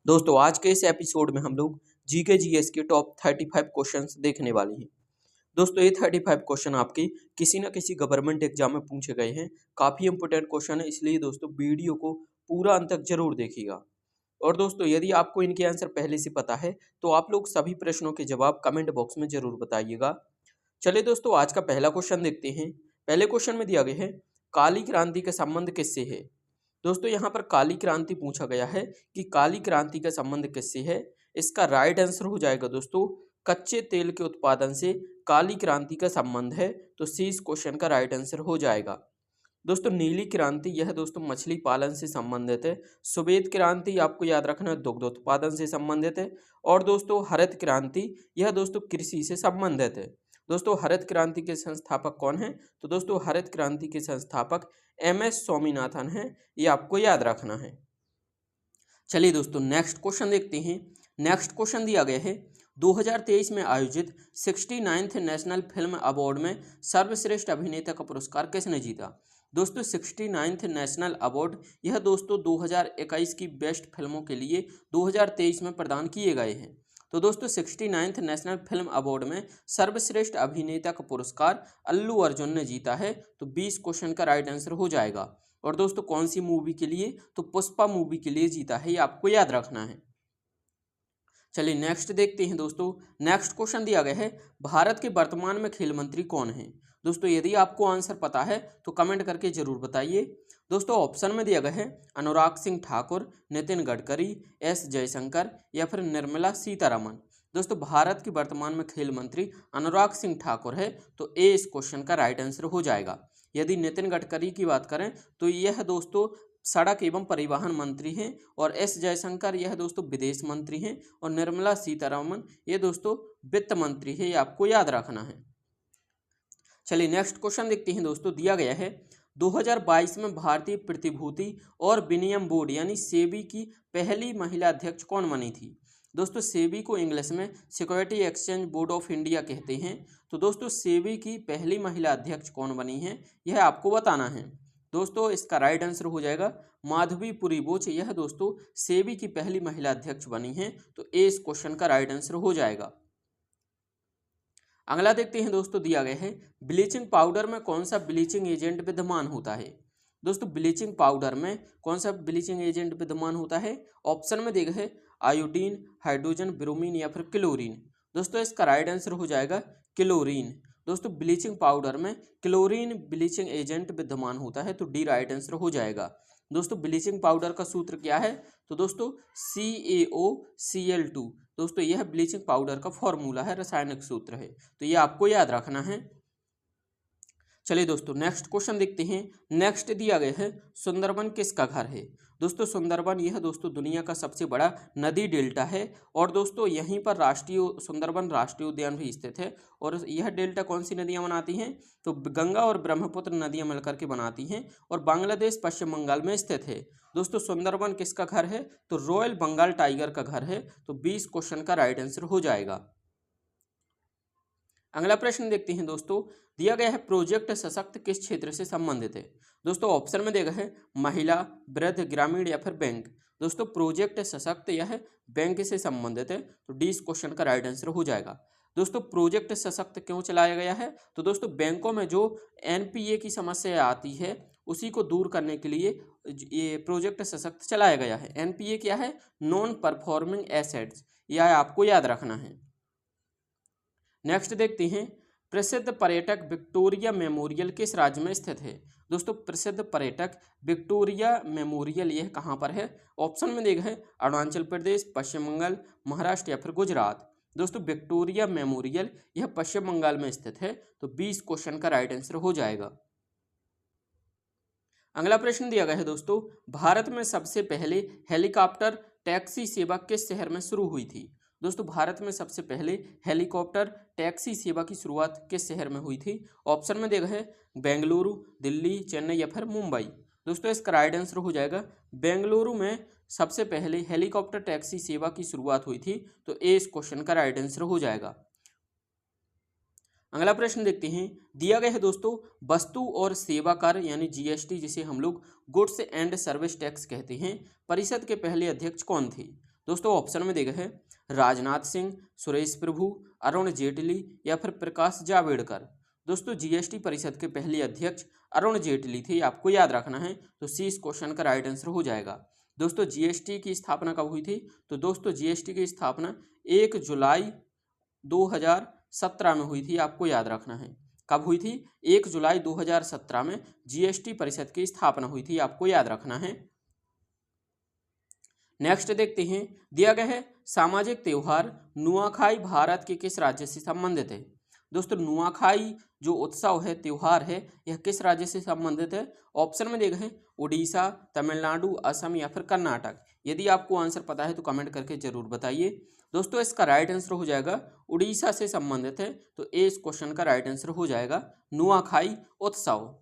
दोस्तों आज के इस एपिसोड में हम लोग जीके जीएस के टॉप 35 क्वेश्चंस देखने वाले हैं। दोस्तों ये 35 क्वेश्चन आपके किसी न किसी गवर्नमेंट एग्जाम में पूछे गए हैं। काफ़ी इंपॉर्टेंट क्वेश्चन है, इसलिए दोस्तों वीडियो को पूरा अंत तक जरूर देखिएगा। और दोस्तों यदि आपको इनके आंसर पहले से पता है तो आप लोग सभी प्रश्नों के जवाब कमेंट बॉक्स में जरूर बताइएगा। चलिए दोस्तों आज का पहला क्वेश्चन देखते हैं। पहले क्वेश्चन में दिया गया है काली क्रांति का संबंध किससे है। दोस्तों यहाँ पर काली क्रांति पूछा गया है कि काली क्रांति का संबंध किससे है। इसका राइट आंसर हो जाएगा दोस्तों कच्चे तेल के उत्पादन से काली क्रांति का संबंध है, तो सी इस क्वेश्चन का राइट आंसर हो जाएगा। दोस्तों नीली क्रांति यह दोस्तों मछली पालन से संबंधित है। श्वेत क्रांति आपको याद रखना है दुग्ध उत्पादन से संबंधित है। और दोस्तों हरित क्रांति यह दोस्तों कृषि से संबंधित है। दोस्तों हरित क्रांति के संस्थापक कौन हैं? तो दोस्तों हरित क्रांति के संस्थापक MS स्वामीनाथन हैं, ये आपको याद रखना है। चलिए दोस्तों नेक्स्ट क्वेश्चन देखते हैं। नेक्स्ट क्वेश्चन दिया गया है 2023 में आयोजित 69th नेशनल फिल्म अवार्ड में सर्वश्रेष्ठ अभिनेता का पुरस्कार किसने जीता। दोस्तों 69th नेशनल अवार्ड यह दोस्तों 2021 की बेस्ट फिल्मों के लिए 2023 में प्रदान किए गए हैं। तो दोस्तों 69th नेशनल फिल्म अवार्ड में सर्वश्रेष्ठ अभिनेता का पुरस्कार अल्लू अर्जुन ने जीता है, तो 20 क्वेश्चन का राइट आंसर हो जाएगा। और दोस्तों कौन सी मूवी के लिए? तो पुष्पा मूवी के लिए जीता है, ये आपको याद रखना है। चलिए नेक्स्ट देखते हैं दोस्तों। नेक्स्ट क्वेश्चन दिया गया है भारत के वर्तमान में खेल मंत्री कौन है। दोस्तों यदि आपको आंसर पता है तो कमेंट करके जरूर बताइए। दोस्तों ऑप्शन में दिया गया है अनुराग सिंह ठाकुर, नितिन गडकरी, S जयशंकर या फिर निर्मला सीतारमन। दोस्तों भारत की वर्तमान में खेल मंत्री अनुराग सिंह ठाकुर है, तो ए इस क्वेश्चन का राइट आंसर हो जाएगा। यदि नितिन गडकरी की बात करें तो यह दोस्तों सड़क एवं परिवहन मंत्री हैं, और S जयशंकर यह दोस्तों विदेश मंत्री हैं, और निर्मला सीतारमन ये दोस्तों वित्त मंत्री है, ये आपको याद रखना है। चलिए नेक्स्ट क्वेश्चन देखते हैं दोस्तों। दिया गया है 2022 में भारतीय प्रतिभूति और विनिमय बोर्ड यानी सेबी की पहली महिला अध्यक्ष कौन बनी थी। दोस्तों सेबी को इंग्लिश में security exchange board of India कहते हैं। तो दोस्तों सेबी की पहली महिला अध्यक्ष कौन बनी है यह आपको बताना है। दोस्तों इसका राइट आंसर हो जाएगा माधवी पुरीबोच, यह दोस्तों सेबी की पहली महिला अध्यक्ष बनी है, तो ए इस क्वेश्चन का राइट आंसर हो जाएगा। अगला देखते हैं दोस्तों। दिया गया है ब्लीचिंग पाउडर में कौन सा ब्लीचिंग एजेंट विद्यमान होता है। दोस्तों ब्लीचिंग पाउडर में कौन सा ब्लीचिंग एजेंट विद्यमान होता है। ऑप्शन में दिया गया है आयोडीन, हाइड्रोजन, ब्रोमीन या फिर क्लोरीन। दोस्तों इसका राइट आंसर हो जाएगा क्लोरीन। दोस्तों ब्लीचिंग पाउडर में क्लोरीन ब्लीचिंग एजेंट विद्यमान होता है, तो डी राइट आंसर हो जाएगा। दोस्तों ब्लीचिंग पाउडर का सूत्र क्या है? तो दोस्तों CaOCl2। दोस्तों यह ब्लीचिंग पाउडर का फॉर्मूला है, रासायनिक सूत्र है, तो ये आपको याद रखना है। चलिए दोस्तों नेक्स्ट क्वेश्चन देखते हैं। नेक्स्ट दिया गया है सुंदरबन किसका घर है। दोस्तों सुंदरबन यह दोस्तों दुनिया का सबसे बड़ा नदी डेल्टा है, और दोस्तों यहीं पर राष्ट्रीय सुंदरबन राष्ट्रीय उद्यान भी स्थित है। और यह डेल्टा कौन सी नदियां बनाती हैं? तो गंगा और ब्रह्मपुत्र नदियां मिलकर के बनाती हैं, और बांग्लादेश पश्चिम बंगाल में स्थित है। दोस्तों सुंदरबन किसका घर है? तो रॉयल बंगाल टाइगर का घर है, तो 20 क्वेश्चन का राइट आंसर हो जाएगा। अगला प्रश्न देखते हैं दोस्तों। दिया गया है प्रोजेक्ट सशक्त किस क्षेत्र से संबंधित है। दोस्तों ऑप्शन में दिया गया है महिला, वृद्ध, ग्रामीण या फिर बैंक। दोस्तों प्रोजेक्ट सशक्त यह बैंक से संबंधित है, तो डी इस क्वेश्चन का राइट आंसर हो जाएगा। दोस्तों प्रोजेक्ट सशक्त क्यों चलाया गया है? तो दोस्तों बैंकों में जो NPA की समस्या आती है उसी को दूर करने के लिए ये प्रोजेक्ट सशक्त चलाया गया है। NPA क्या है? नॉन परफॉर्मिंग एसेट्स, यह आपको याद रखना है। नेक्स्ट देखते हैं प्रसिद्ध पर्यटक विक्टोरिया मेमोरियल किस राज्य में स्थित है। दोस्तों प्रसिद्ध पर्यटक विक्टोरिया मेमोरियल यह कहाँ पर है? ऑप्शन में दिया है अरुणाचल प्रदेश, पश्चिम बंगाल, महाराष्ट्र या फिर गुजरात। दोस्तों विक्टोरिया मेमोरियल यह पश्चिम बंगाल में स्थित है, तो 20 क्वेश्चन का राइट आंसर हो जाएगा। अगला प्रश्न दिया गया है दोस्तों भारत में सबसे पहले हेलीकॉप्टर टैक्सी सेवा किस शहर में शुरू हुई थी। दोस्तों भारत में सबसे पहले हेलीकॉप्टर टैक्सी सेवा की शुरुआत किस शहर में हुई थी। ऑप्शन में दिया गया है बेंगलुरु, दिल्ली, चेन्नई या फिर मुंबई। दोस्तों इसका राइट आंसर हो जाएगा बेंगलुरु में सबसे पहले हेलीकॉप्टर टैक्सी सेवा की शुरुआत हुई थी, तो ए इस क्वेश्चन का राइट आंसर हो जाएगा। अगला प्रश्न देखते हैं। दिया गया है दोस्तों वस्तु और सेवा कर यानी GST जिसे हम लोग गुड्स एंड सर्विस टैक्स कहते हैं, परिषद के पहले अध्यक्ष कौन थे। दोस्तों ऑप्शन में देखा है राजनाथ सिंह, सुरेश प्रभु, अरुण जेटली या फिर प्रकाश जावड़ेकर। दोस्तों जीएसटी परिषद के पहले अध्यक्ष अरुण जेटली थे, आपको याद रखना है। तो सी इस क्वेश्चन का राइट आंसर हो जाएगा। दोस्तों जीएसटी की स्थापना कब हुई थी? तो दोस्तों जीएसटी की स्थापना 1 जुलाई 2017 में हुई थी, आपको याद रखना है। कब हुई थी? 1 जुलाई 2017 में जीएसटी परिषद की स्थापना हुई थी, आपको याद रखना है। नेक्स्ट देखते हैं, दिया गया है सामाजिक त्योहार नुआखाई भारत के किस राज्य से संबंधित है? दोस्तों नुआखाई जो उत्सव है, त्योहार है, यह किस राज्य से संबंधित है? ऑप्शन में देखा है उड़ीसा, तमिलनाडु, असम या फिर कर्नाटक। यदि आपको आंसर पता है तो कमेंट करके जरूर बताइए। दोस्तों इसका राइट आंसर हो जाएगा उड़ीसा से संबंधित है, तो ए इस क्वेश्चन का राइट आंसर हो जाएगा नुआखाई उत्सव।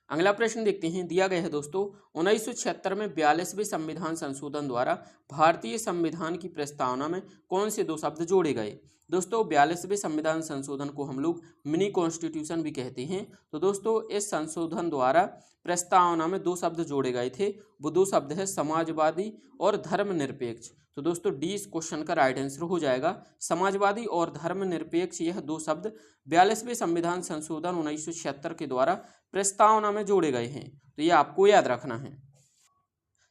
अगला प्रश्न देखते हैं, दिया गया है दोस्तों 1976 में 42वें संविधान संशोधन द्वारा भारतीय संविधान की प्रस्तावना में कौन से दो शब्द जोड़े गए? दोस्तों 42वें संविधान संशोधन को हम लोग मिनी कॉन्स्टिट्यूशन भी कहते हैं। तो दोस्तों इस संशोधन द्वारा प्रस्तावना में दो शब्द जोड़े गए थे, वो दो शब्द है समाजवादी और धर्मनिरपेक्ष। तो दोस्तों डी इस क्वेश्चन का राइट आंसर हो जाएगा समाजवादी और धर्मनिरपेक्ष। यह दो शब्द 42वें संविधान संशोधन 1976 के द्वारा प्रस्तावना में जोड़े गए हैं, तो ये आपको याद रखना है।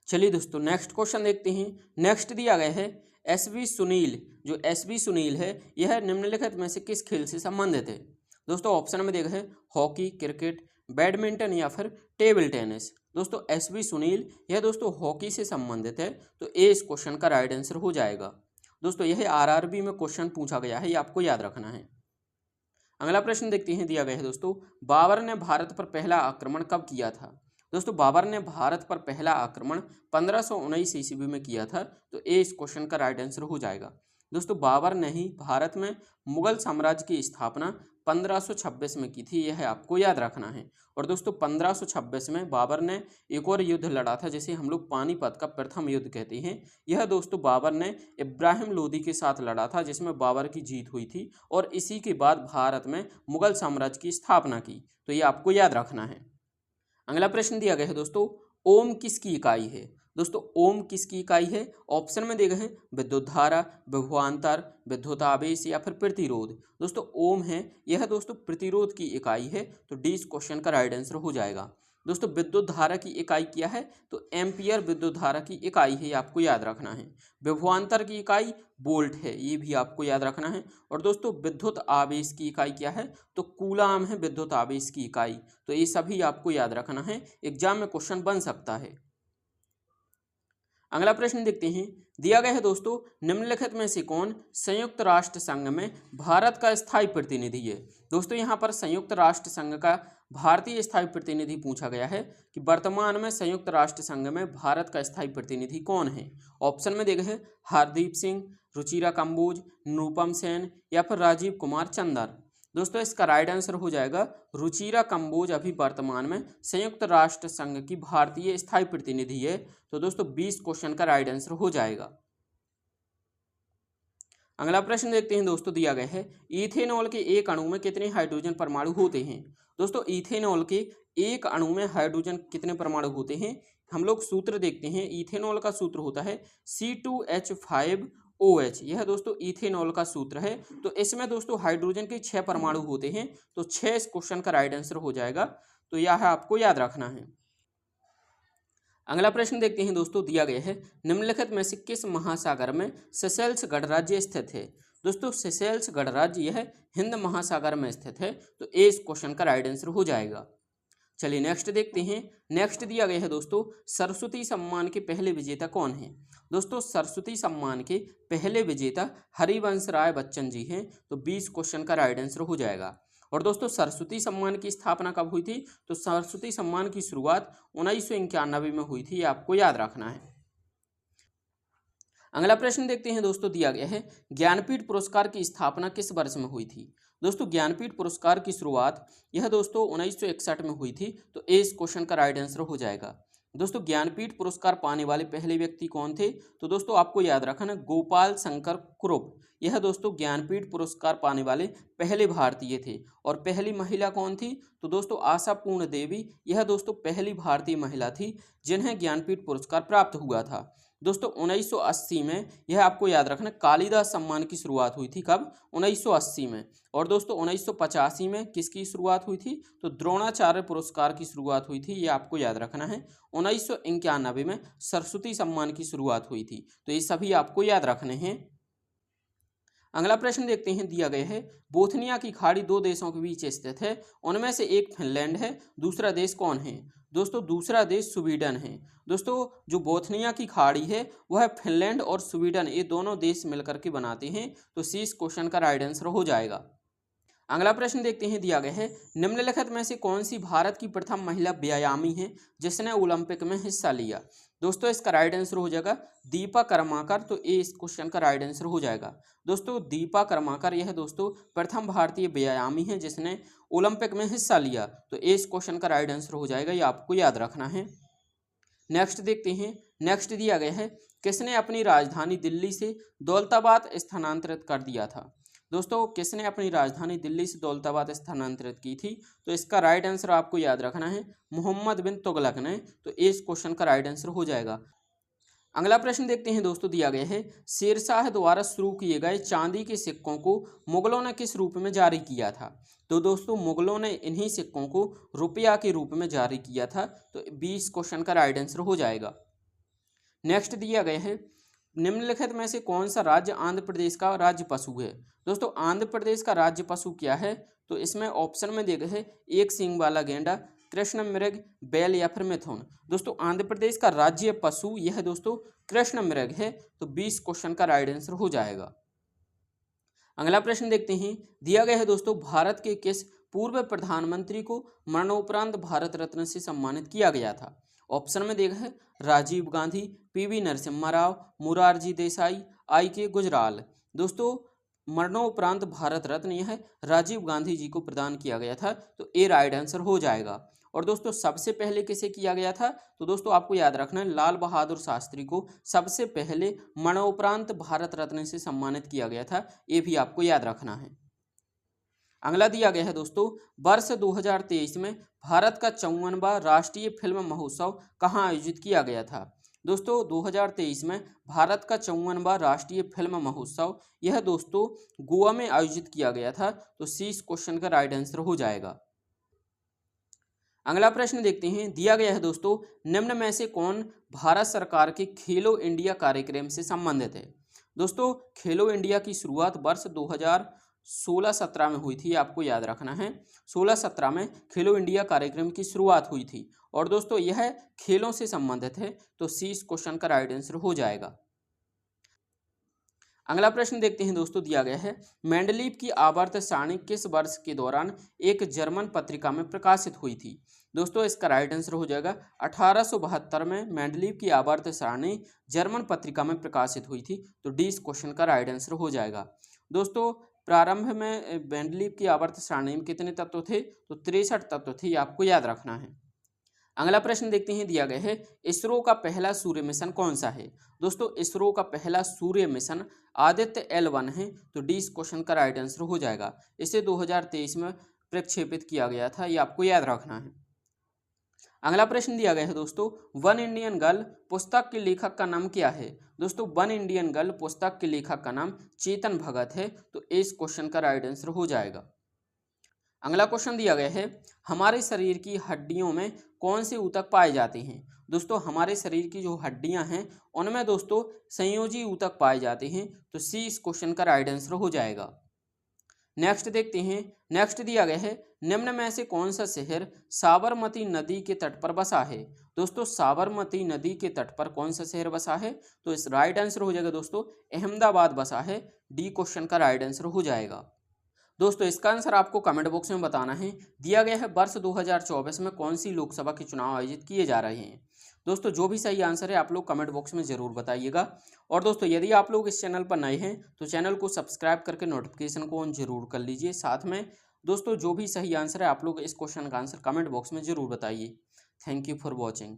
चलिए दोस्तों नेक्स्ट क्वेश्चन देखते हैं। नेक्स्ट दिया गया है एसवी सुनील, जो एसवी सुनील है यह निम्नलिखित में से किस खेल से संबंधित है? दोस्तों ऑप्शन में देखा है हॉकी, क्रिकेट, बैडमिंटन या फिर टेबल टेनिस। दोस्तों एसवी सुनील यह दोस्तों हॉकी से संबंधित है, तो ए इस क्वेश्चन का राइट आंसर हो जाएगा। दोस्तों यह आरआरबी में क्वेश्चन पूछा गया है, ये आपको याद रखना है। अगला प्रश्न देखते हैं, दिया गया है दोस्तों बाबर ने भारत पर पहला आक्रमण कब किया था? दोस्तों बाबर ने भारत पर पहला आक्रमण 1519 ईस्वी में किया था, तो ए इस क्वेश्चन का राइट आंसर हो जाएगा। दोस्तों बाबर ने ही भारत में मुगल साम्राज्य की स्थापना 1526 में की थी, यह आपको याद रखना है। और दोस्तों 1526 में बाबर ने एक और युद्ध लड़ा था, जिसे हम लोग पानीपत का प्रथम युद्ध कहते हैं। यह दोस्तों बाबर ने इब्राहिम लोदी के साथ लड़ा था, जिसमें बाबर की जीत हुई थी और इसी के बाद भारत में मुगल साम्राज्य की स्थापना की, तो ये आपको याद रखना है। अगला प्रश्न दिया गया है दोस्तों ओम किसकी इकाई है? दोस्तों ओम किसकी इकाई है? ऑप्शन में देखा है विद्युत धारा, विभवांतर, विद्युत आवेश या फिर प्रतिरोध। दोस्तों ओम है यह दोस्तों प्रतिरोध की इकाई है, तो डी इस क्वेश्चन का राइट आंसर हो जाएगा। दोस्तों विद्युत धारा की इकाई क्या है? तो एम्पियर विद्युत धारा की इकाई है, आपको याद रखना है। विभवांतर की इकाई वोल्ट है, ये भी आपको याद रखना है। और दोस्तों विद्युत आवेश की इकाई क्या है? तो कूलाम है विद्युत आवेश की इकाई, तो ये सभी आपको याद रखना है, एग्जाम में क्वेश्चन बन सकता है। अगला प्रश्न देखते हैं, दिया गया है दोस्तों निम्नलिखित में से कौन संयुक्त राष्ट्र संघ में भारत का स्थायी प्रतिनिधि है? दोस्तों यहाँ पर संयुक्त राष्ट्र संघ का भारतीय स्थायी प्रतिनिधि पूछा गया है कि वर्तमान में संयुक्त राष्ट्र संघ में भारत का स्थायी प्रतिनिधि कौन है? ऑप्शन में देखा है हरदीप सिंह, रुचिरा कंबोज, अनुपम सेन या फिर राजीव कुमार चंदर। दोस्तों इसका राइट आंसर हो जाएगा रुचिरा कंबोज अभी वर्तमान में संयुक्त राष्ट्र संघ की भारतीय स्थायी प्रतिनिधि है, तो दोस्तों 20 क्वेश्चन का राइट आंसर हो जाएगा। अगला प्रश्न देखते हैं दोस्तों, दिया गया है इथेनॉल के एक अणु में कितने हाइड्रोजन परमाणु होते हैं? दोस्तों इथेनॉल के एक अणु में हाइड्रोजन कितने परमाणु होते हैं? हम लोग सूत्र देखते हैं। इथेनॉल का सूत्र होता है C2H5OH, यह दोस्तों इथेनॉल का सूत्र है। तो इसमें दोस्तों हाइड्रोजन के 6 परमाणु होते हैं, तो 6 इस क्वेश्चन का राइट आंसर हो जाएगा, तो यह आपको याद रखना है। अगला प्रश्न देखते हैं दोस्तों, दिया गया है निम्नलिखित में से किस महासागर में सेशेल्स गणराज्य स्थित है? दोस्तों सेशेल्स गणराज्य यह हिंद महासागर में स्थित है, तो ए इस क्वेश्चन का राइट आंसर हो जाएगा। चलिए नेक्स्ट देखते हैं। नेक्स्ट दिया गया है दोस्तों सरस्वती सम्मान के पहले विजेता कौन है? दोस्तों सरस्वती सम्मान के पहले विजेता हरिवंश राय बच्चन जी हैं, तो 20 क्वेश्चन का राइट आंसर हो जाएगा। और दोस्तों सरस्वती सम्मान की स्थापना कब हुई थी? तो सरस्वती सम्मान की शुरुआत 1991 में हुई थी, आपको याद रखना है। अगला प्रश्न देखते हैं दोस्तों, दिया गया है ज्ञानपीठ पुरस्कार की स्थापना किस वर्ष में हुई थी? दोस्तों ज्ञानपीठ पुरस्कार की शुरुआत यह दोस्तों 1961 में हुई थी, तो ए इस क्वेश्चन का राइट आंसर हो जाएगा। दोस्तों ज्ञानपीठ पुरस्कार पाने वाले पहले व्यक्ति कौन थे? तो दोस्तों आपको याद रखना गोपाल शंकर कुरुप, यह दोस्तों ज्ञानपीठ पुरस्कार पाने वाले पहले भारतीय थे। और पहली महिला कौन थी? तो दोस्तों आशा पूर्ण देवी, यह दोस्तों पहली भारतीय महिला थी जिन्हें ज्ञानपीठ पुरस्कार प्राप्त हुआ था। दोस्तों 1980 में, यह आपको याद रखना, कालिदास सम्मान की शुरुआत हुई थी। कब? 1980 में। और दोस्तों 1985 में किसकी शुरुआत हुई थी? तो द्रोणाचार्य पुरस्कार की शुरुआत हुई थी, ये आपको याद रखना है। 1991 में सरस्वती सम्मान की शुरुआत हुई थी। तो ये सभी आपको याद रखने हैं। अगला प्रश्न देखते हैं, दिया गया है बोथनिया की खाड़ी दो देशों के बीच स्थित है, उनमें से एक फिनलैंड है, दूसरा देश कौन है? दोस्तों दूसरा देश स्वीडन है। दोस्तों जो बोथनिया की खाड़ी है वह फिनलैंड और स्वीडन, ये दोनों देश मिलकर के बनाते हैं। तो सी इस क्वेश्चन का राइट आंसर हो जाएगा। अगला प्रश्न देखते हैं, दिया गया है निम्नलिखित में से कौन सी भारत की प्रथम महिला व्यायामी है जिसने ओलंपिक में हिस्सा लिया? दोस्तों इसका राइट आंसर हो जाएगा दीपा कर्माकर। तो ये इस क्वेश्चन का राइट आंसर हो जाएगा। दोस्तों दीपा कर्माकर यह दोस्तों प्रथम भारतीय व्यायामी है जिसने ओलंपिक में हिस्सा लिया। तो ये इस क्वेश्चन का राइट आंसर हो जाएगा, ये आपको याद रखना है। नेक्स्ट देखते हैं, नेक्स्ट दिया गया है किसने अपनी राजधानी दिल्ली से दौलताबाद स्थानांतरित कर दिया था? दोस्तों किसने अपनी राजधानी दिल्ली से दौलताबाद स्थानांतरित की थी? तो इसका राइट आंसर आपको याद रखना है मोहम्मद बिन तुगलक ने। तो इस क्वेश्चन का राइट आंसर हो जाएगा। अगला प्रश्न देखते हैं दोस्तों, दिया गया है शेरशाह द्वारा शुरू किए गए चांदी के सिक्कों को मुगलों ने किस रूप में जारी किया था? तो दोस्तों मुगलों ने इन्हीं सिक्कों को रुपया के रूप में जारी किया था। तो 20 क्वेश्चन का राइट आंसर हो जाएगा। नेक्स्ट दिया गया है निम्नलिखित में से कौन सा राज्य आंध्र प्रदेश का राज्य पशु है? दोस्तों आंध्र प्रदेश का राज्य पशु क्या है? तो इसमें ऑप्शन में दिया गया है एक सींग वाला गेंडा, कृष्ण मृग, बैल या फिर मिथुन। दोस्तों आंध्र प्रदेश का राज्य पशु यह दोस्तों कृष्ण मृग है। तो 20 क्वेश्चन का राइट आंसर हो जाएगा। अगला प्रश्न देखते हैं, दिया गया है दोस्तों भारत के किस पूर्व प्रधानमंत्री को मरणोपरांत भारत रत्न से सम्मानित किया गया था? ऑप्शन में देखा है राजीव गांधी, पीवी नरसिम्हा राव, मोरारजी देसाई, आई के गुजराल। दोस्तों मरणोपरांत भारत रत्न यह राजीव गांधी जी को प्रदान किया गया था। तो ए राइट आंसर हो जाएगा। और दोस्तों सबसे पहले किसे किया गया था? तो दोस्तों आपको याद रखना है लाल बहादुर शास्त्री को सबसे पहले मरणोपरांत भारत रत्न से सम्मानित किया गया था। ये भी आपको याद रखना है। अगला दिया गया है दोस्तों वर्ष 2023 में भारत का 54वां राष्ट्रीय फिल्म महोत्सव कहाँ आयोजित किया गया था? दोस्तों 2023 में भारत का 54वां राष्ट्रीय फिल्म महोत्सव यह दोस्तों गोवा में आयोजित किया गया था। तो सी इस क्वेश्चन का राइट आंसर हो जाएगा। अगला प्रश्न देखते हैं, दिया गया है दोस्तों निम्न में से कौन भारत सरकार के खेलो इंडिया कार्यक्रम से संबंधित है? दोस्तों खेलो इंडिया की शुरुआत वर्ष 2016-17 में हुई थी, आपको याद रखना है। 16-17 में खेलो इंडिया कार्यक्रम की शुरुआत हुई थी और दोस्तों यह खेलों से संबंधित है। तो सी इस क्वेश्चन का राइट आंसर हो जाएगा। अगला प्रश्न देखते हैं दोस्तों, दिया गया है मेंडलीव की आवर्त सारणी किस वर्ष के दौरान एक जर्मन पत्रिका में प्रकाशित हुई थी? दोस्तों इसका राइट आंसर हो जाएगा 1872 में मेंडलीव की आवर्त सारणी जर्मन पत्रिका में प्रकाशित हुई थी। तो डी इस क्वेश्चन का राइट आंसर हो जाएगा। दोस्तों प्रारंभ में मेंडलीव की आवर्त सारणी में कितने तत्व थे? तो 63 तत्व थे, ये आपको याद रखना है। अगला प्रश्न देखते हैं, दिया गया है इसरो का पहला सूर्य मिशन कौन सा है? दोस्तों इसरो का पहला सूर्य मिशन आदित्य L1 है। तो डी इस क्वेश्चन का राइट आंसर हो जाएगा। इसे 2023 में प्रक्षेपित किया गया था, ये आपको याद रखना है। अगला प्रश्न दिया गया है दोस्तों वन इंडियन गर्ल पुस्तक के लेखक का नाम क्या है? दोस्तों वन इंडियन गर्ल पुस्तक के लेखक का नाम चेतन भगत है। तो इस क्वेश्चन का राइट आंसर हो जाएगा। अगला क्वेश्चन दिया गया है हमारे शरीर की हड्डियों में कौन से ऊतक पाए जाते हैं? दोस्तों हमारे शरीर की जो हड्डियां हैं उनमें दोस्तों संयोजी ऊतक पाए जाते हैं। तो सी इस क्वेश्चन का राइट आंसर हो जाएगा। नेक्स्ट देखते हैं, नेक्स्ट दिया गया है निम्न में से कौन सा शहर साबरमती नदी के तट पर बसा है? दोस्तों साबरमती नदी के तट पर कौन सा शहर बसा है? तो इस राइट आंसर हो जाएगा दोस्तों अहमदाबाद बसा है। डी क्वेश्चन का राइट आंसर हो जाएगा। दोस्तों इसका आंसर आपको कमेंट बॉक्स में बताना है। दिया गया है वर्ष 2024 में कौन सी लोकसभा के चुनाव आयोजित किए जा रहे हैं? दोस्तों जो भी सही आंसर है आप लोग कमेंट बॉक्स में ज़रूर बताइएगा। और दोस्तों यदि आप लोग इस चैनल पर नए हैं तो चैनल को सब्सक्राइब करके नोटिफिकेशन को ऑन जरूर कर लीजिए। साथ में दोस्तों जो भी सही आंसर है आप लोग इस क्वेश्चन का आंसर कमेंट बॉक्स में ज़रूर बताइए। Thank you for watching.